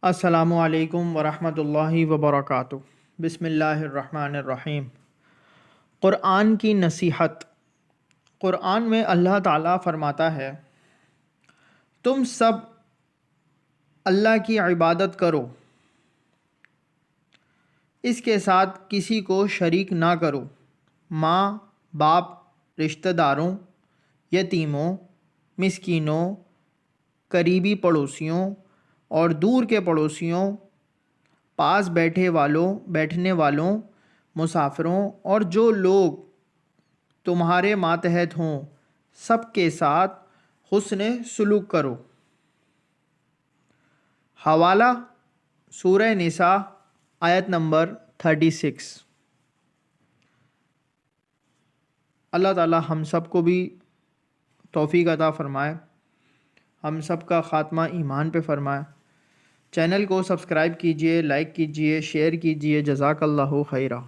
السلام علیکم ورحمۃ اللہ وبرکاتہ۔ بسم اللہ الرحمن الرحیم۔ قرآن کی نصیحت۔ قرآن میں اللہ تعالیٰ فرماتا ہے، تم سب اللہ کی عبادت کرو، اس کے ساتھ کسی کو شریک نہ کرو، ماں باپ، رشتہ داروں، یتیموں، مسکینوں، قریبی پڑوسیوں اور دور کے پڑوسیوں، پاس بیٹھنے والوں، مسافروں اور جو لوگ تمہارے ماتحت ہوں، سب کے ساتھ حسن سلوک کرو۔ حوالہ سورہ نساء آیت نمبر 36۔ اللہ تعالی ہم سب کو بھی توفیق عطا فرمائے، ہم سب کا خاتمہ ایمان پہ فرمائے۔ چینل کو سبسکرائب کیجئے، لائک کیجئے، شیئر کیجئے۔ جزاک اللہ خیرہ۔